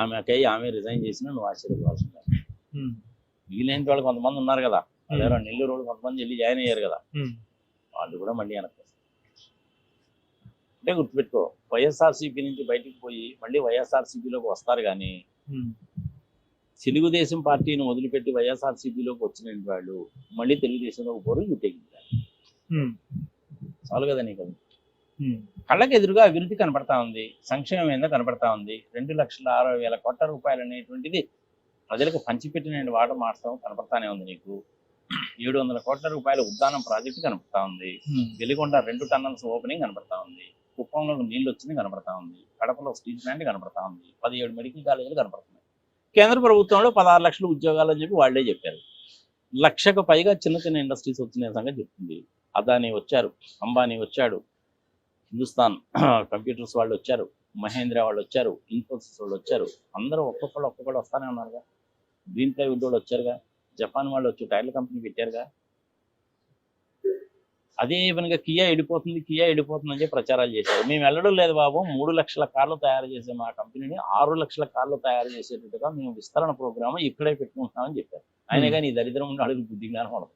ఆమె రిజైన్ చేసినా నువ్వు ఆశ్చర్యపోవాల్సిందే. మిగిలిన వాళ్ళు కొంతమంది ఉన్నారు కదా, అదే నెల్లూరు వాళ్ళు కొంతమంది వెళ్ళి జాయిన్ అయ్యారు కదా, వాళ్ళు కూడా మళ్ళీ వెనక్కి వస్తారు. అంటే గుర్తుపెట్టుకో, వైఎస్ఆర్సీపీ నుంచి బయటికి పోయి మళ్ళీ వైఎస్ఆర్సీపీలోకి వస్తారు. కానీ తెలుగుదేశం పార్టీని వదిలిపెట్టి వైఎస్ఆర్సీపీలోకి వచ్చిన వాళ్ళు మళ్ళీ తెలుగుదేశంలోకి పోరు. చాలు కదా నీకు. కళ్ళకి ఎదురుగా అభివృద్ధి కనపడతా ఉంది, సంక్షేమం ఏందో కనపడతా ఉంది. 2,60,000 కోట్ల రూపాయలు అనేటువంటిది ప్రజలకు పంచిపెట్టిన వాట మాత్రం కనపడతానే ఉంది. నీకు 700 కోట్ల రూపాయల ఉద్దానం ప్రాజెక్టు కనపడతా ఉంది. వెలిగొండ 2 టన్నల్స్ ఓపెనింగ్ కనపడతా ఉంది. కుప్పంలో నీళ్ళు వచ్చింది కనపడతా ఉంది. కడపలో స్టీల్ ప్లాంట్ కనపడతా ఉంది. 17 మెడికల్ కాలేజీలు కనపడుతున్నాయి. కేంద్ర ప్రభుత్వంలో 16 లక్షల ఉద్యోగాలు అని చెప్పి వాళ్లే చెప్పారు. 1,00,000కు పైగా చిన్న చిన్న ఇండస్ట్రీస్ వచ్చిన సంగతి చెప్తుంది. అదానీ వచ్చారు, అంబానీ వచ్చాడు, హిందుస్థాన్ కంప్యూటర్స్ వాళ్ళు వచ్చారు, మహేంద్ర వాళ్ళు వచ్చారు, ఇన్ఫోసిస్ వాళ్ళు వచ్చారు. అందరూ ఒక్కొక్కళ్ళు వస్తానే ఉన్నారుగా. గ్రీన్ ప్లైవుడ్ వాళ్ళు వచ్చారుగా, జపాన్ వాళ్ళు వచ్చి టైర్ల కంపెనీ పెట్టారుగా. అదే విధంగా కియా వెళ్ళిపోతుంది అని చెప్పి ప్రచారాలు చేశారు. మేము వెళ్ళడం లేదు బాబు, 3 లక్షల కార్లు తయారు చేసే మా కంపెనీని 6 లక్షల కార్లు తయారు చేసేటట్టుగా మేము విస్తరణ ప్రోగ్రామ్ ఇక్కడే పెట్టుకుంటున్నామని చెప్పారు. ఆయన కానీ ఈ దరిద్రం ఉండి అడుగు బుద్ధి జ్ఞానం ఉండదు.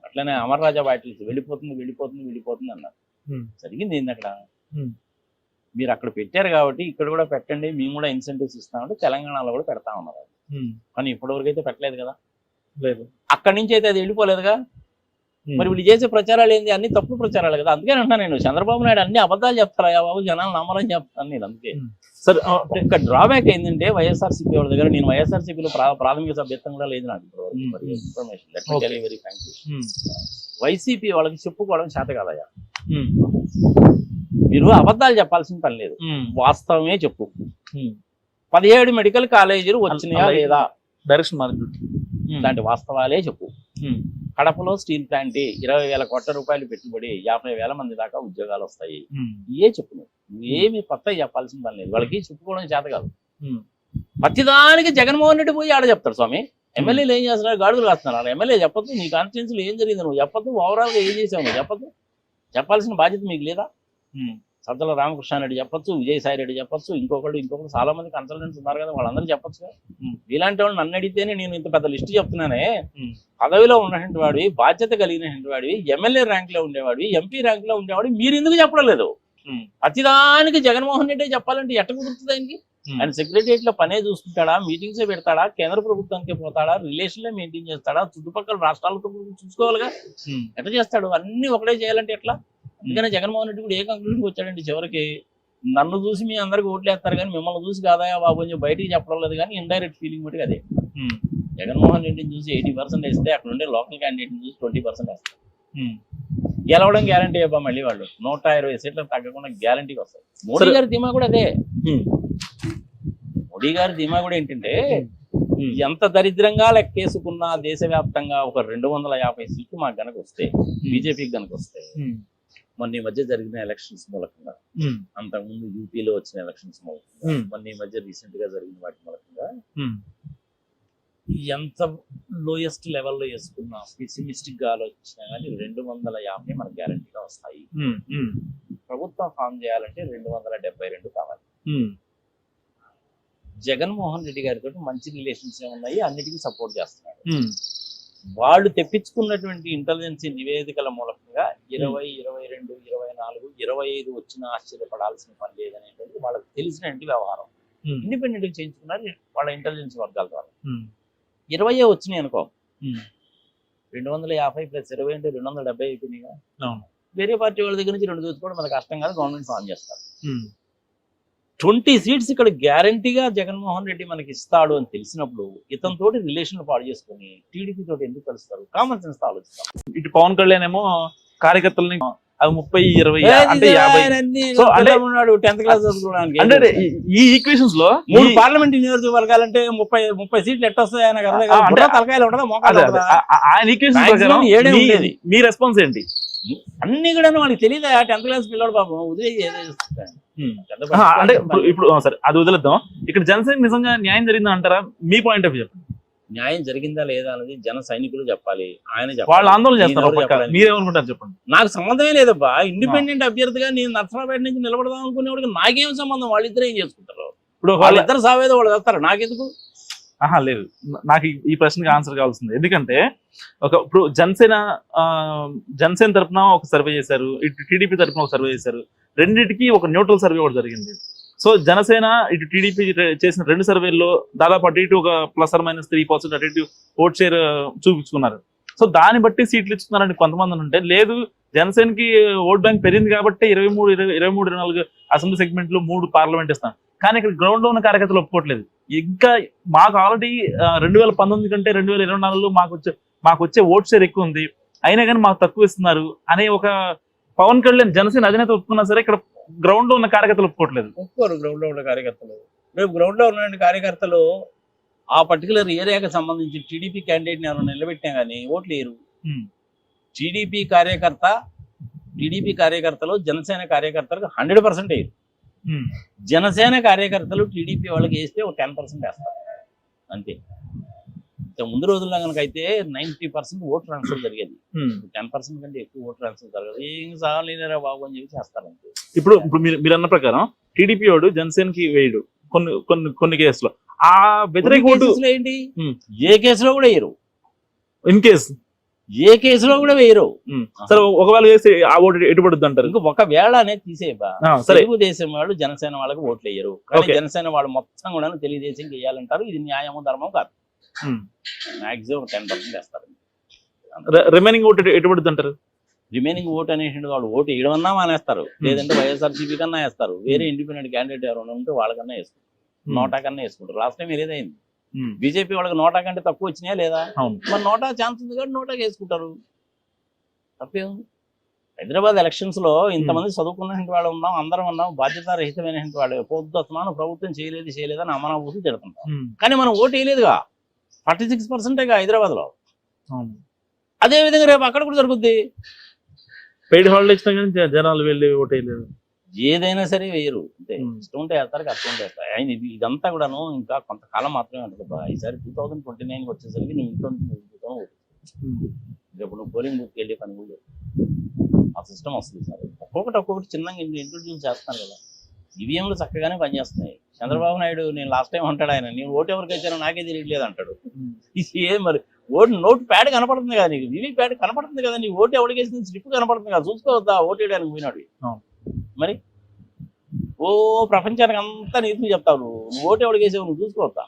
అట్లనే అమర్ రాజా బ్యాటరీస్ వెళ్ళిపోతుంది అన్నారు. జరిగింది ఏంది అక్కడ? మీరు అక్కడ పెట్టారు కాబట్టి ఇక్కడ కూడా పెట్టండి, మేము కూడా ఇన్సెంటివ్స్ ఇస్తామంటే తెలంగాణలో కూడా పెడతా ఉన్నారు. కానీ ఇప్పటివరకు అయితే పెట్టలేదు కదా. లేదు, అక్కడి నుంచి అయితే అది వెళ్ళిపోలేదుగా. మరి వీళ్ళు చేసే ప్రచారాలు ఏంది? అన్ని తప్పుడు ప్రచారాలు కదా. అందుకే అంటున్నాను నేను, చంద్రబాబు నాయుడు అన్ని అబద్ధాలు చెప్తారా బాబు, జనాలు నమ్మరని చెప్తాను నేను. అందుకే సార్ ఇంకా డ్రాబ్యాక్ ఏంటంటే వైఎస్ఆర్సీపీ వాళ్ళ దగ్గర, నేను వైఎస్ఆర్సీపీలో ప్రాథమిక సభ్యత్వం కూడా లేదు నాకు information. Very thank you. YCP వాళ్ళకి చెప్పుకోవడం చేత కాదయ్యా. మీరు అబద్ధాలు చెప్పాల్సిన పని లేదు, వాస్తవమే చెప్పు. 17 మెడికల్ కాలేజీలు వచ్చినాయా లేదా, డైరెక్షన్ మార్కెట్ ఇలాంటి వాస్తవాలే చెప్పు. కడపలో స్టీల్ ప్లాంట్ 20,000 కోట్ల రూపాయలు పెట్టుబడి 50,000 మంది దాకా ఉద్యోగాలు వస్తాయి. ఇవే చెప్పు. నువ్వేమి కొత్త చెప్పాల్సిన పని లేదు. వాళ్ళకి చెప్పుకోవడం చేత కాదు. ప్రతిదానికి జగన్మోహన్ రెడ్డి పోయి ఆడ చెప్తారు. స్వామి ఎమ్మెల్యేలు ఏం చేస్తున్నారు, గాడులు కాస్తున్నారు. ఎమ్మెల్యే చెప్పొద్దు, నీ కాన్స్టిట్యున్సీలో ఏం జరిగింది నువ్వు చెప్పొద్దు, ఓవరాల్గా ఏం చేసావు నువ్వు చెప్పొద్దు. చెప్పాల్సిన బాధ్యత మీకు లేదా? సజ్జల రామకృష్ణారెడ్డి చెప్పొచ్చు, విజయసాయి రెడ్డి చెప్పొచ్చు, ఇంకొకళ్ళు చాలా మంది కన్సల్టెంట్స్ ఉన్నారు కదా, వాళ్ళందరూ చెప్పొచ్చు. ఇలాంటి వాళ్ళు నన్ను అడిగితేనే నేను ఇంత పెద్ద లిస్ట్ చెప్తున్నానే. పదవిలో ఉన్నటువంటి వాడివి, బాధ్యత కలిగినటువంటి వాడివి, ఎమ్మెల్యే ర్యాంక్ లో ఉండేవాడివి, ఎంపీ ర్యాంక్ లో ఉండేవాడు, మీరు ఎందుకు చెప్పడం లేదు? ప్రతిదానికి జగన్మోహన్ రెడ్డి చెప్పాలంటే ఎట్ట కుదురుతుంది ఆయనకి? ఆయన సెక్రటరియట్ లో పనే చూసుకుంటాడా, మీటింగ్సే పెడతాడా, కేంద్ర ప్రభుత్వానికి పోతాడా, రిలేషన్లే మెయింటైన్ చేస్తాడా, చుట్టుపక్కల రాష్ట్రాలతో చూసుకోవాలిగా. ఎట్లా చేస్తాడు? అన్ని ఒకటే చేయాలంటే ఎట్లా? అందుకనే జగన్మోహన్ రెడ్డి కూడా ఏ కంక్లూజన్కి వచ్చాడండి చివరికి, నన్ను చూసి మీ అందరికి ఓట్లు వేస్తారు కానీ మిమ్మల్ని చూసి కాదాయా బాబు అని బయటికి చెప్పడం లేదు. కానీ ఇండైరెక్ట్ ఫీలింగ్ బట్టి అదే. జగన్మోహన్ రెడ్డిని చూసి 80% వేస్తే అక్కడ ఉండే లోకల్ క్యాండిడేట్ని చూసి 20% వేస్తారు. గెలవడం గ్యారంటీ అబ్బా. మళ్ళీ వాళ్ళు 120 సీట్లు తగ్గకుండా గ్యారంటీకి వస్తాయి. మోడీ గారి ధీమా కూడా అదే. మోడీ గారి ధీమా కూడా ఏంటంటే, ఎంత దరిద్రంగా లెక్కేసుకున్నా దేశవ్యాప్తంగా ఒక 250 సీట్లు మాకు గనక వస్తే, బీజేపీకి గనక వస్తే, మొన్న ఈ మధ్య జరిగిన ఎలక్షన్స్ మూలకంగా, అంతకుముందు యూపీలో వచ్చిన ఎలక్షన్స్ మూలకంగా, మొన్న ఈ మధ్య రీసెంట్ గా జరిగిన వాటి మూలకంగా, ఎంత లోయెస్ట్ లెవెల్లో వేసుకున్నా, పెసిమిస్టిక్ గా ఆలోచించినా కానీ 250 మనకు గ్యారంటీగా వస్తాయి. ప్రభుత్వం ఫామ్ చేయాలంటే 272 కావాలి. జగన్మోహన్ రెడ్డి గారితో మంచి రిలేషన్స్ ఉన్నాయి, అన్నిటికీ సపోర్ట్ చేస్తున్నాడు. వాళ్ళు తెప్పించుకున్నటువంటి ఇంటెలిజెన్స్ నివేదికల మూలకంగా 20, 22, 24, 25 వచ్చినా ఆశ్చర్యపడాల్సిన పని లేదనేది వాళ్ళకి తెలిసినటువంటి వ్యవహారం. ఇండిపెండెంట్ గా చేయించుకున్నారు వాళ్ళ ఇంటెలిజెన్స్ వర్గాల ద్వారా. 20 వచ్చినాయి అనుకో, 250 + 20 అంటే 270 అయిపోయినాయిగా. వేరే పార్టీ వాళ్ళ దగ్గర నుంచి 2 దోచుకోవడం మనకు కష్టం కాదు, గవర్నమెంట్ ఫామ్ చేస్తారు. 20 సీట్స్ ఇక్కడ గ్యారంటీగా జగన్మోహన్ రెడ్డి మనకి ఇస్తాడు అని తెలిసినప్పుడు ఇతనితోటి రిలేషన్ పాడు చేసుకుని టీడీపీ తోటి ఎందుకు కలుస్తారు? కామన్ సెన్స్ తో ఆలోచిస్తాం. ఇటు పవన్ కళ్యాణ్ ఏమో కార్యకర్తల్ని 30, 20 అంటే 50 10th క్లాస్ చదువుకోవడానికి. అంటే ఈ ఈక్వేషన్స్ లో 3 పార్లమెంట్ నియోజకవర్గాలంటే 30 సీట్లు ఎట్టొస్తాయి? ఆయన తలకాయలు ఉండదా, మోకాలు ఉండదా? ఆయన ఈక్వేషన్ ఉండేది. మీ రెస్పాన్స్ ఏంటి? అన్ని కూడా వాళ్ళకి తెలియదా? 10th క్లాస్ పిల్లడు పాపం ఉదయం అంటే ఇప్పుడు సరే అది వదిలేద్దాం. ఇక్కడ జనసేన నిజంగా న్యాయం జరిగిందా అంటారా? మీ పాయింట్ ఆఫ్ వ్యూ చెప్పండి. న్యాయం జరిగిందా లేదా అనేది జన సైనికులు చెప్పాలి, ఆయన వాళ్ళు చెప్పాలి. ఆందోళన చేస్తారు ఈయనెవరు ఒక పక్క. చెప్పాలని. మీరేమనుకుంటారు చెప్పండి. నాకు సంబంధమే లేదబ్బా. ఇండిపెండెంట్ అభ్యర్థిగా నేను నర్సరాపేట నుంచి నిలబడదాం అనుకునేవాడికి నాకేం సంబంధం, వాళ్ళిద్దరు ఏం చేసుకుంటారు, ఇప్పుడు వాళ్ళిద్దరు సావేదో వాళ్ళు చేస్తారు, నాకెందుకు? లేదు, నాకు ఈ ప్రశ్నకి ఆన్సర్ కావాల్సింది. ఎందుకంటే ఇప్పుడు జనసేన తరఫున ఒక సర్వే చేశారు, ఇటు టీడీపీ తరఫున ఒక సర్వే చేశారు, రెండింటికి ఒక న్యూట్రల్ సర్వే కూడా జరిగింది. సో జనసేన ఇటు టీడీపీ చేసిన 2 సర్వేల్లో దాదాపు అటు ఇటు ఒక +-3% అటు ఇటు ఓట్ షేర్ చూపించుకున్నారు. సో దాన్ని బట్టి సీట్లు ఇస్తున్నారని కొంతమంది ఉంటే, లేదు జనసేనకి ఓట్ బ్యాంక్ పెరిగింది కాబట్టి 23-24 అసెంబ్లీ సెగ్మెంట్లు 3 పార్లమెంట్ ఇస్తాం. కానీ ఇక్కడ గ్రౌండ్ లో ఉన్న కార్యకర్తలు ఒప్పుకోవట్లేదు. ఇంకా మాకు ఆల్రెడీ 2019 కంటే 2024లో మాకు వచ్చే ఓట్ షేర్ ఎక్కువ ఉంది, అయినా కానీ మాకు తక్కువ ఇస్తున్నారు అనే ఒక పవన్ కళ్యాణ్ జనసేన అధినేత ఒప్పుకున్నా సరే ఇక్కడ గ్రౌండ్ లో ఉన్న కార్యకర్తలు ఒప్పుకోవట్లేదు. ఒప్పుకోరు గ్రౌండ్ లో ఉన్న కార్యకర్తలు. రేపు గ్రౌండ్ లో ఉన్న కార్యకర్తలు ఆ పర్టికులర్ ఏరియాకి సంబంధించి టీడీపీ క్యాండిడేట్ ని ఎవరైనా నిలబెట్టినా కానీ ఓట్లు వేయరు. టీడీపీ కార్యకర్తలు జనసేన కార్యకర్తలకు 100% వేయరు. జనసేన కార్యకర్తలు టీడీపీ వాళ్ళకి వేస్తే ఒక 10% వేస్తారు అంతే. ముందు రోజుల్లో కనుక అయితే 90% ఓట్ ట్రాన్స్ఫర్ జరిగేది. 10% కంటే ఎక్కువ ఓట్ ట్రాన్స్ఫర్ జరగదు. ఏం సాగలేరా బాబు అని చెప్పి చేస్తారు అంతే. ఇప్పుడు మీరు అన్న ప్రకారం టీడీపీ వాడు జనసేనకి వేయడు కొన్ని కేసులో. ఆ వ్యతిరేక ఓటు ఏంటి, ఏ కేసులో కూడా వేయరు. ఇన్ కేసు ఏ కేసులో కూడా వేయరు. సరే ఒకవేళ వేసి ఆ ఓటు ఎటుపడుద్ది అంటారు. ఇంకా ఒకవేళ అనేది తీసేయా, తెలుగుదేశం వాళ్ళు జనసేన వాళ్ళకి ఓట్లు వేయరు, కానీ జనసేన వాళ్ళు మొత్తం కూడా తెలుగుదేశంకి వేయాలంటారు. ఇది న్యాయము ధర్మం కాదు. మాక్సిమం 10% వేస్తారు. రిమైనింగ్ ఓటు ఎటుపడుద్ది అంటారు. రిమైనింగ్ ఓట్ అనేటువంటి వాళ్ళు ఓటు వేయడమన్నా మానేస్తారు, లేదంటే వైఎస్ఆర్సీపీ కన్నా వేస్తారు. వేరే ఇండిపెండెంట్ క్యాండిడేట్ ఎవరైనా ఉంటే వాళ్ళకన్నా వేసుకుంటారు, నోటా కన్నా వేసుకుంటారు. లాస్ట్ టైం ఏదైంది, బీజేపీ వాళ్ళకి నోటా కంటే తక్కువ వచ్చినాయా లేదా? మరి నోటా ఛాన్స్ ఉంది కాబట్టి నోటాకి వేసుకుంటారు, తప్పేముంది. హైదరాబాద్ ఎలక్షన్స్ లో ఇంతమంది చదువుకున్నటువంటి వాళ్ళు ఉన్నాం, అందరం ఉన్నాం, బాధ్యత రహితమైనటువంటి వాళ్ళు. పొద్దుస్తున్నాను ప్రభుత్వం చేయలేదని అమరావతి తిడుతుంటాం, కానీ మనం ఓటు వేయలేదుగా. 46%గా హైదరాబాద్ లో. అదే విధంగా రేపు అక్కడ కూడా జరుగుద్ది. పెయిడ్ హాలిడే ఇచ్చినా కానీ జనాలు వెళ్ళి ఓటు వేయలేదు. ఏదైనా సరే వేయరు అంతే. ఇష్టం ఉంటే వేస్తారు, కష్టం ఉంటే వేస్తారు. ఆయన ఇదంతా కూడాను ఇంకా కొంతకాలం మాత్రమే ఉంటుంది. ఈసారి 2029 వచ్చేసరికి నీ ఇంట్లో రేపు నువ్వు పోలింగ్ బూత్కి వెళ్ళి పని కూడా ఆ సిస్టమ్ వస్తుంది సార్. ఒక్కొక్కటి చిన్నగా ఇంట్రొడ్యూస్ చేస్తాను కదా. ఈవీఎంలు చక్కగానే పనిచేస్తున్నాయి. చంద్రబాబు నాయుడు నేను లాస్ట్ టైం అంటాడు, ఆయన నేను ఓటు ఎవరికి వచ్చానో నాకే తెలియట్లేదు అంటాడు. ఇది మరి నోటు ప్యాడ్ కనపడుతుంది కదా నీకు, వివి ప్యాడ్ కనపడుతుంది కదా, నీ ఓటు ఎవరికి వేసిన స్లిప్ కనపడుతుంది కదా, చూసుకోవద్దా ఓటు వేయడానికి పోయినాడు. మరి ప్రపంచానికి అంతా నీతులు చెప్తావు, నువ్వు ఓటు ఎవరికి వేసావు నువ్వు చూసుకోవద్దా?